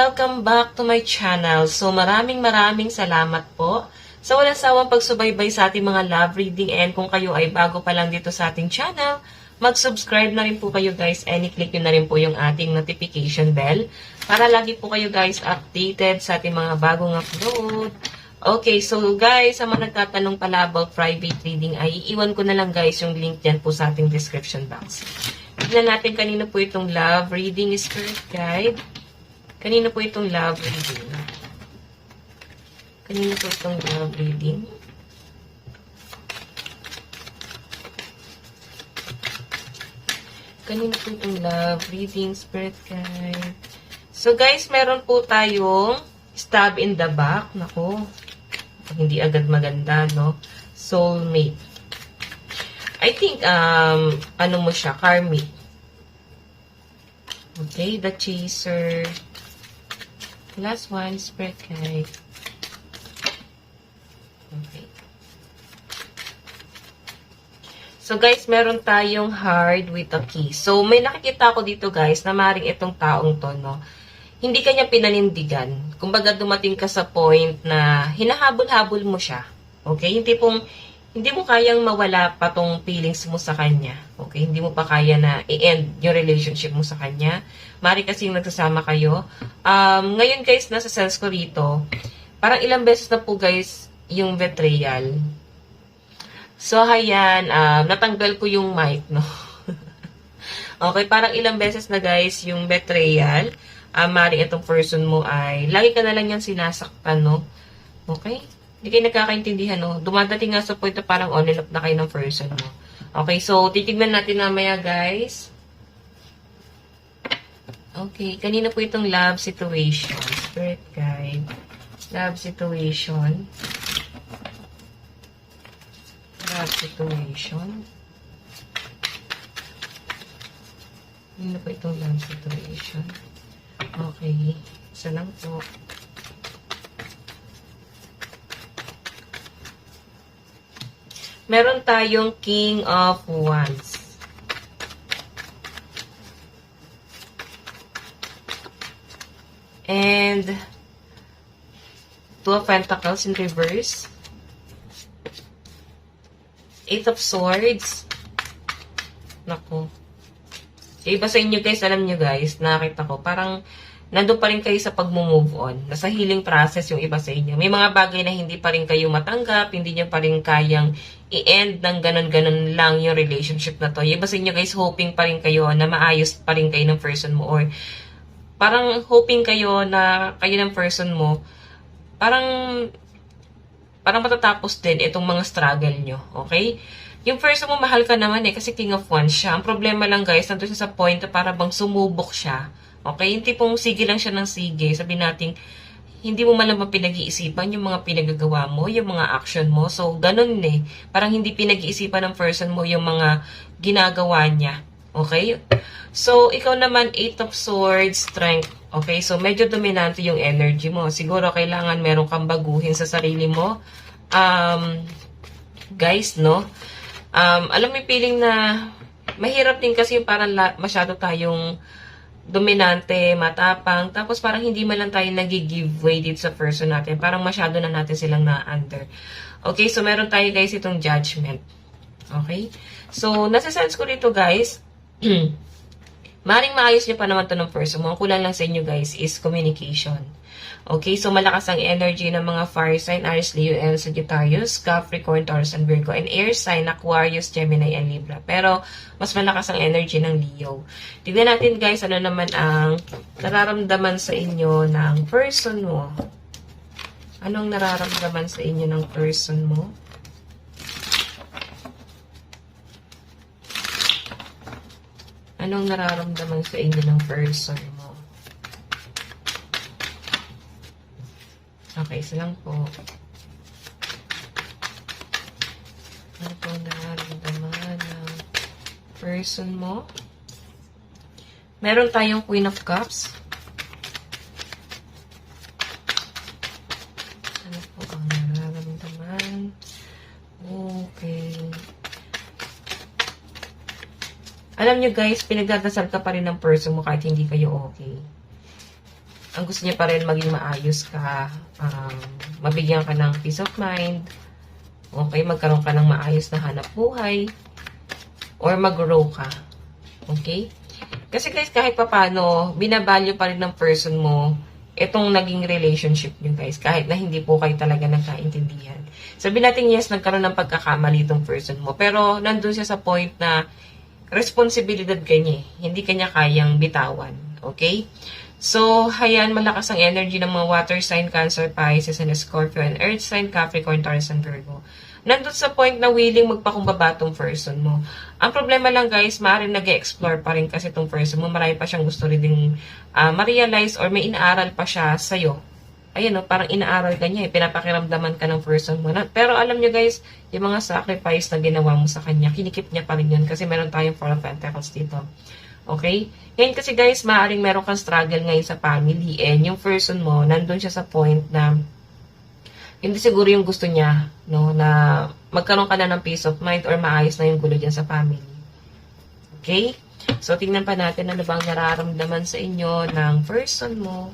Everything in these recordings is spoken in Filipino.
welcome back to my channel. So maraming salamat po sa walang sawang pagsubaybay sa ating mga love reading, and kung kayo ay bago pa lang dito sa ating channel, mag-subscribe na rin po kayo guys, and i-click nyo na rin po yung ating notification bell para lagi po kayo guys updated sa ating mga bagong upload. Okay, so guys, sa mga nagtatanong pala about private reading, ay iiwan ko na lang guys yung link dyan po sa ating description box. Tignan natin kanino po itong love reading spirit guide. Kanino po itong love reading? Kanino po itong love reading? Kanino po itong love reading, spirit guide? So guys, meron po tayong stab in the back. Naku, hindi agad maganda, no? Soulmate. I think, ano mo siya? Karmic. Okay, the chaser. Last one, spirit guide. Okay. So guys, meron tayong heart with a key. So may nakikita ako dito guys na maring itong taong to, no? Hindi kanya pinanindigan. Kumbaga dumating ka sa point na hinahabol-habol mo siya. Okay? Yung tipong hindi mo kayang mawala pa tong feelings mo sa kanya. Okay? Hindi mo pa kaya na i-end yung relationship mo sa kanya. Mari kasing nagsasama kayo. Ngayon guys, nasa sense ko rito, parang ilang beses na po guys yung betrayal. So, ayan, natanggal ko yung mic, no? Okay, parang ilang beses na guys yung betrayal. Maring itong person mo ay lagi ka na lang yan sinasaktan, no? Okay? Hindi kayo nagkakaintindihan, no? Dumadating nga sa point na parang on and off na kayo ng person mo. Okay, so titignan natin mamaya, guys. Okay, kanina po itong love situation. Spirit guide. Love situation. Love situation. Kanina po itong love situation. Okay, isa lang po. Meron tayong King of Wands. And Two of Pentacles in reverse. Eight of Swords. Naku. Iba sa inyo guys, alam nyo guys, nakita ko, parang nandun pa rin kayo sa pag-move on. Nasa healing process yung iba sa inyo. May mga bagay na hindi pa rin kayo matanggap, hindi nyo pa rin kayang i-end ng ganun-ganun lang yung relationship na to. Yung iba sa inyo guys, hoping pa rin kayo na maayos pa rin kayo ng person mo, or parang hoping kayo na kayo ng person mo, parang matatapos din itong mga struggle nyo. Okay? Yung person mo, mahal ka naman kasi King of Wands siya. Ang problema lang guys, nandun siya sa point na para bang sumubok siya. Okay? Yung tipong sige lang siya ng sige. Sabi natin, hindi mo malamang pinag-iisipan yung mga pinagagawa mo, yung mga action mo. So, ganun eh. Parang hindi pinag-iisipan ng person mo yung mga ginagawa niya. Okay? So, ikaw naman, Eight of Swords, Strength. Okay? So, medyo dominante yung energy mo. Siguro, kailangan meron kang baguhin sa sarili mo. Guys, no? Alam mo yung feeling na mahirap din kasi parang masyado tayong dominante, matapang, tapos parang hindi man lang tayo nag-give way dito sa person natin. Parang masyado na natin silang na-under. Okay, so meron tayo guys itong Judgment. Okay? So, nasa-sense ko rito guys, maring maayos nyo pa naman to ng person mo. Ang kulang lang sa inyo guys is communication. Okay, so malakas ang energy ng mga fire sign, Aries, Leo, and Sagittarius, Capricorn, Taurus, and Virgo, and air sign, Aquarius, Gemini, and Libra. Pero, mas malakas ang energy ng Leo. Tignan natin guys, ano naman ang nararamdaman sa inyo ng person mo. Anong nararamdaman sa inyo ng person mo? Anong nararamdaman sa inyo ng person mo? Okay, isa lang po. Ano po nararamdaman ng person mo? Meron tayong Queen of Cups. Ano po ang nararamdaman? Okay. Alam nyo guys, pinagdadasal ka pa rin ng person mo kahit hindi kayo okay. ang gusto niya pa rin maging maayos ka, mabigyan ka ng peace of mind, okay, magkaroon ka ng maayos na hanap buhay, or mag-grow ka. Okay? Kasi guys, kahit papano, binavalue pa rin ng person mo itong naging relationship nyo guys, kahit na hindi po kayo talaga nagkaintindihan. Sabihin natin, yes, nagkaroon ng pagkakamali itong person mo, pero nandun siya sa point na responsibilidad kanya eh. Hindi kanya kayang bitawan. Okay? So, hayan, malakas ang energy ng mga water sign, Cancer, Pisces, and Scorpio, and earth sign, Capricorn, Taurus, and Virgo. Nandun sa point na willing magpakumbaba tong person mo. Ang problema lang guys, maaaring nag-explore pa rin kasi tong person mo. Marami pa siyang gusto rin ding ma-realize or may inaaral pa siya sa'yo. Ayan o, parang inaaral ka niya eh. Pinapakiramdaman ka ng person mo. Pero alam nyo guys, yung mga sacrifice na ginawa mo sa kanya, kinikip niya pa rin yun kasi meron tayong Four of Pentacles dito. Okay? Ngayon kasi guys, maaaring meron kang struggle ngayon sa family and yung person mo, nandun siya sa point na hindi siguro yung gusto niya, no, na magkaroon ka na ng peace of mind or maayos na yung gulo dyan sa family. Okay? So, tingnan pa natin ano bang nararamdaman sa inyo ng person mo.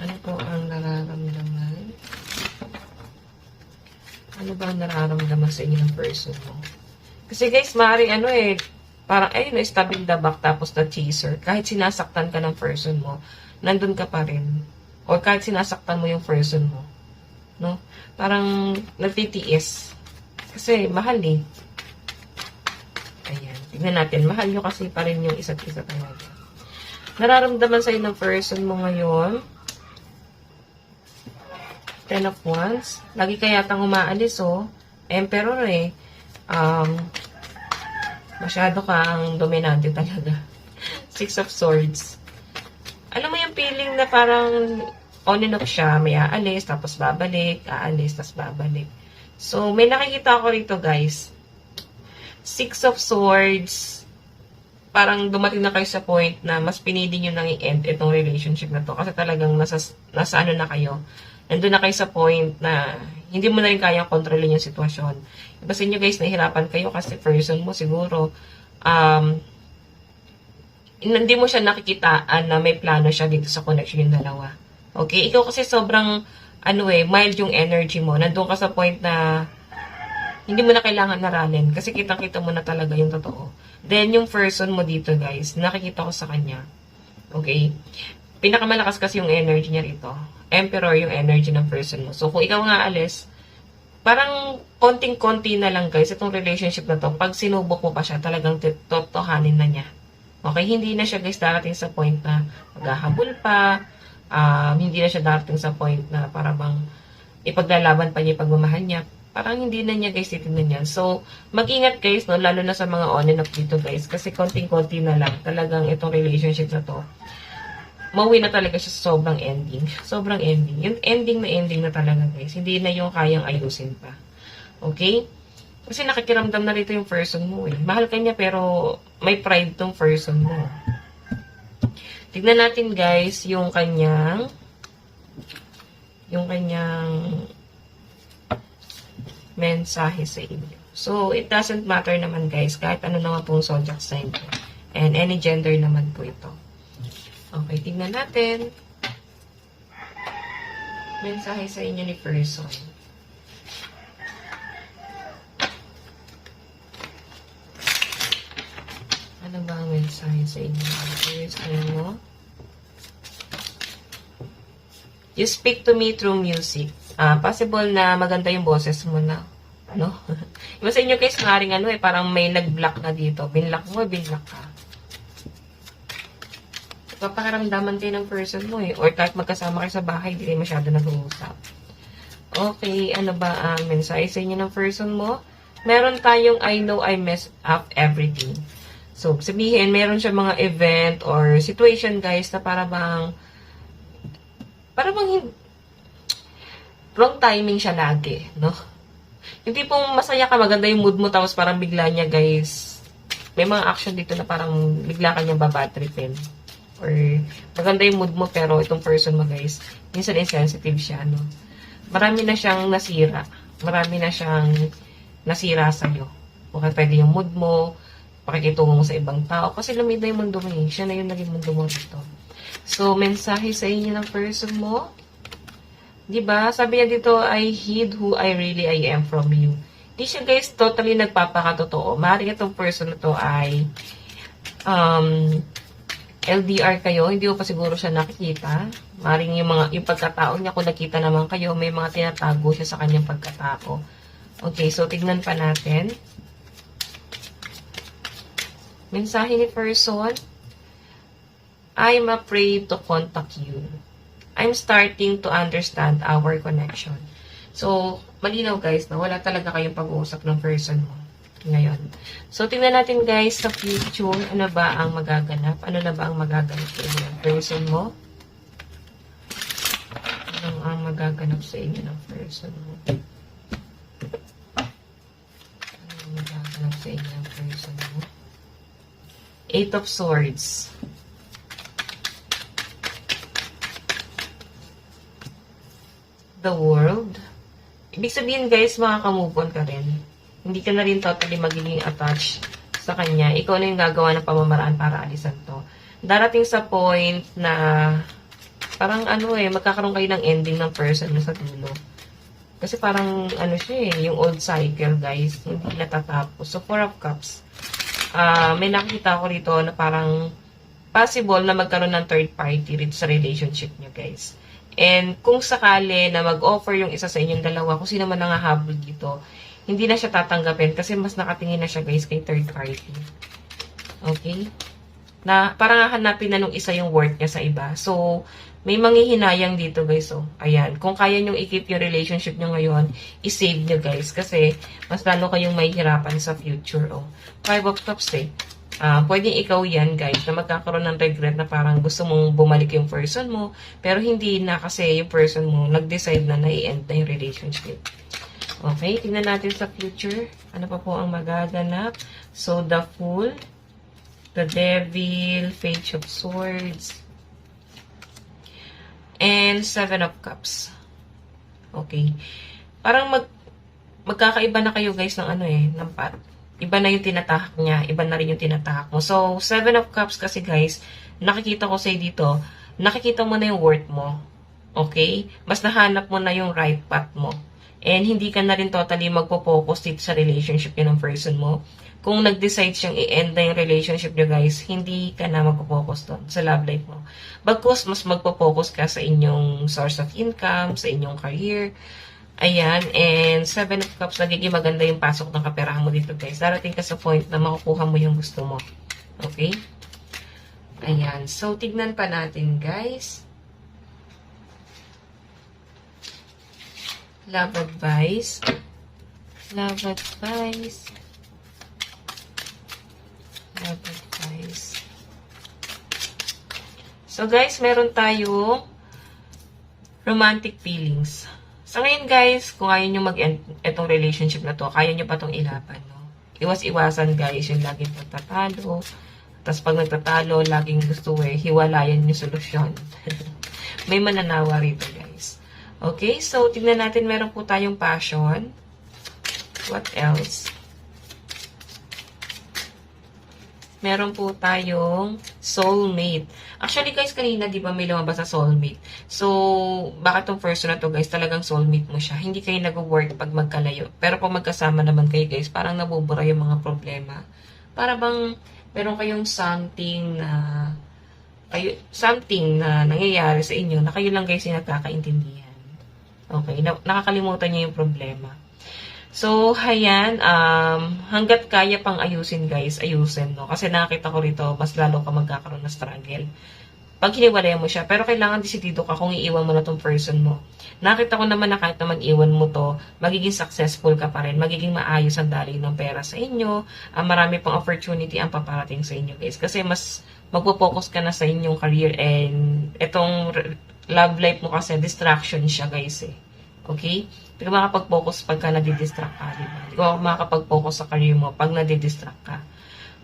Ano po ang nararamdaman? Ano ba ang nararamdaman sa inyo ng person mo? Kasi guys, maaaring parang ayun, stab in the back tapos the chaser. Kahit sinasaktan ka ng person mo, nandun ka pa rin. Or kahit sinasaktan mo yung person mo. No? Parang nagtitiis. Kasi mahal eh. Ayan. Tignan natin. Mahal nyo kasi pa rin yung isa't isa talaga. Nararamdaman sa'yo ng person mo ngayon. Ten of Wands. Lagi ka yatang umaalis oh. Emperor eh. Masyado kang dominante talaga. Six of Swords. Alam mo yung feeling na parang on and off siya, may aalis, tapos babalik, aalis, tapos babalik. So, may nakikita ako rito, guys. Six of Swords, parang dumating na kayo sa point na mas pinili nyo nang i-end itong relationship na to. Kasi talagang nasa ano na kayo. Nandun na kayo sa point na hindi mo na rin kayang kontrolin yung sitwasyon. Iba sa inyo, guys, nahihirapan kayo kasi person mo siguro, hindi mo siya nakikitaan na may plano siya dito sa connection yung dalawa. Okay? Ikaw kasi sobrang, mild yung energy mo. Nandun ka sa point na hindi mo na kailangan naralin kasi kitang-kita mo na talaga yung totoo. Then, yung person mo dito, guys, nakikita ko sa kanya. Okay? Pinakamalakas kasi yung energy niya rito. Emperor yung energy ng person mo. So, kung ikaw nga alis, parang konting-konti na lang, guys, itong relationship na to, pag sinubok mo pa siya, talagang totohanin na niya. Okay, hindi na siya guys darating sa point na maghahabol pa, hindi na siya darating sa point na para bang ipaglalaban pa niya yung pagmamahal niya. Parang hindi na niya guys titignan yan. So, mag-ingat guys, no, lalo na sa mga on and off dito guys, kasi konting-konti na lang talagang itong relationship na to. Mauwi na talaga siya sa sobrang ending. Sobrang ending. Yung ending na talaga guys. Hindi na yung kayang ayusin pa. Okay? Kasi nakikiramdam na rito yung person mo eh. Mahal ka niya pero may pride tong person mo. Tignan natin guys yung kanyang mensahe sa inyo. So, it doesn't matter naman guys kahit ano naman pong zodiac sign ko. And any gender naman po ito. Okay, tignan natin. Mensahe sa inyo ni person. Ano ba ang mensahe sa inyo? Ano? You speak to me through music. Possible na maganda yung boses mo na. No? Iba sa inyo guys, maaaring parang may nag-block na dito. Binlock mo, binlock ka. Papakiramdaman kayo ng person mo eh. Or kahit magkasama kayo sa bahay, hindi kayo masyado nag-uusap. Okay, ano ba ang mensahe sa inyo ng person mo? Meron tayong I know I messed up everything. So, sabihin, meron siya mga event or situation, guys, na para bang wrong timing siya lagi, no? Hindi pong masaya ka, maganda yung mood mo, tapos parang bigla niya, guys, may mga action dito na parang bigla ka niyang babatripin. Or, maganda yung mood mo, pero itong person mo, guys, minsan insensitive siya, no? Marami na siyang nasira. Marami na siyang nasira sa'yo. Okay, pwede yung mood mo, pakikitungo mo sa ibang tao. Kasi lumid na yung mundo mo eh. Siya na yung naging mundo mo dito. So, mensahe sa inyo ng person mo. Diba? Sabi niya dito, I hid who I really I am from you. Di siya guys totally nagpapakatotoo. Maaaring itong person na to ay LDR kayo, hindi mo pa siguro siya nakikita. Maaaring yung pagkatao niya, kung nakita naman kayo, may mga tinatago siya sa kanyang pagkatao. Okay, so tignan pa natin. Mensahe ni person, I'm afraid to contact you. I'm starting to understand our connection. So, malinaw guys na wala talaga kayong pag-uusap ng person mo ngayon. So, tingnan natin guys sa future, ano ba ang magaganap? Ano na ba ang magaganap sa inyo ng person mo? Ano ang magaganap sa inyo ng person mo? Ano ang magaganap sa inyo ng person mo? Eight of Swords. The World. Ibig sabihin guys, makaka-move on ka rin. Hindi ka na rin totally magiging attached sa kanya. Ikaw na yung gagawa ng pamamaraan para alisan to. Darating sa point na parang magkakaroon kayo ng ending ng person mo sa dulo. Kasi parang siya yung old cycle guys, hindi natatapos. So, Four of Cups. May nakikita ko rito na parang possible na magkaroon ng third party rito sa relationship nyo guys. And kung sakali na mag-offer yung isa sa inyong dalawa, kung sino man nangahabol dito, hindi na siya tatanggapin kasi mas nakatingin na siya guys kay third party. Okay? Na parang hanapin na nung isa yung worth niya sa iba. So, may manghihinayang dito guys. So, ayan. Kung kaya nyong i-keep yung relationship nyo ngayon, i-save nyo guys. Kasi, mas lalo kayong mahihirapan sa future. Oh. Five of Cups eh. Pwedeng ikaw yan guys, na magkakaroon ng regret na parang gusto mong bumalik yung person mo, pero hindi na kasi yung person mo nag-decide na na-i-end na yung relationship. Okay, tingnan natin sa future. Ano pa po ang magaganap? So, the Fool, the Devil, Page of Swords, and Seven of Cups. Okay. Parang magkakaiba na kayo guys ng ng path. Iba na yung tinatahak niya, iba na rin yung tinatahak mo. So, Seven of Cups kasi guys, nakikita ko sa'yo dito, nakikita mo na yung worth mo. Okay? Mas nahanap mo na yung right path mo. And hindi ka na rin totally magpo-focus dito sa relationship yun ng person mo. Kung nag-decide siyang i-end na yung relationship nyo guys, hindi ka na magpo-focus doon sa love life mo. Bagkus, mas magpo-focus ka sa inyong source of income, sa inyong career. Ayan, and Seven of Cups, nagiging maganda yung pasok ng kaperahan mo dito guys. Darating ka sa point na makukuha mo yung gusto mo. Okay? Ayan, so tignan pa natin guys. Love advice. Love advice. Love advice. So guys, meron tayong romantic feelings. So ngayon guys, kung ayaw nyo mag-end itong relationship na to, kaya nyo pa itong ilaban, no? Iwas-iwasan guys, yung laging pagtatalo. Tapos pag nagtatalo, laging gusto hiwalayan yung solusyon. May mananawa rito guys. Okay, so tignan natin, meron po tayong passion. What else? Meron po tayong soulmate. Actually guys, kanina di ba may lumabas na soulmate? So, bakit tong person na to guys, talagang soulmate mo siya? Hindi kayo nag-work pag magkalayo. Pero pag magkasama naman kayo guys, parang nabubura yung mga problema. Para bang meron kayong something na nangyayari sa inyo na kayo lang guys yung nagkakaintindihan. Okay, nakakalimutan niyo yung problema. So, hayan, hanggat kaya pang ayusin guys, ayusin, no? Kasi nakakita ko rito, mas lalo ka magkakaroon ng struggle. Pag hiniwalayan mo siya, pero kailangan desidido ka kung iiwan mo na tong person mo. Nakita ko naman na kahit naman iwan mo to, magiging successful ka pa rin, magiging maayos ang daloy ng pera sa inyo, marami pang opportunity ang paparating sa inyo guys. Kasi mas magpo-focus ka na sa inyong career, and itong love life mo kasi distraction siya guys eh. Okay? Hindi ka makapag-focus pagka nadidistract ka, diba? Hindi ka makapag-focus sa career mo pag nadidistract ka.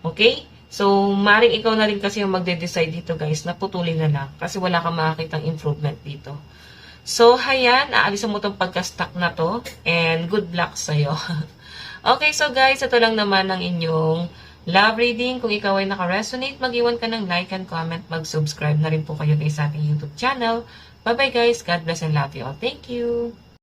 Okay? So, maring ikaw na rin kasi yung magde-decide dito guys, na putulin na lang. Kasi wala kang makakitang improvement dito. So, hayan, aalisan mo tong pagka-stuck na to. And good luck sa'yo. Okay, so guys, ito lang naman ang inyong Love reading. Kung ikaw ay naka-resonate, mag-iwan ka ng like and comment. Mag-subscribe na rin po kayo guys sa ating YouTube channel. Bye-bye guys. God bless and love you all. Thank you.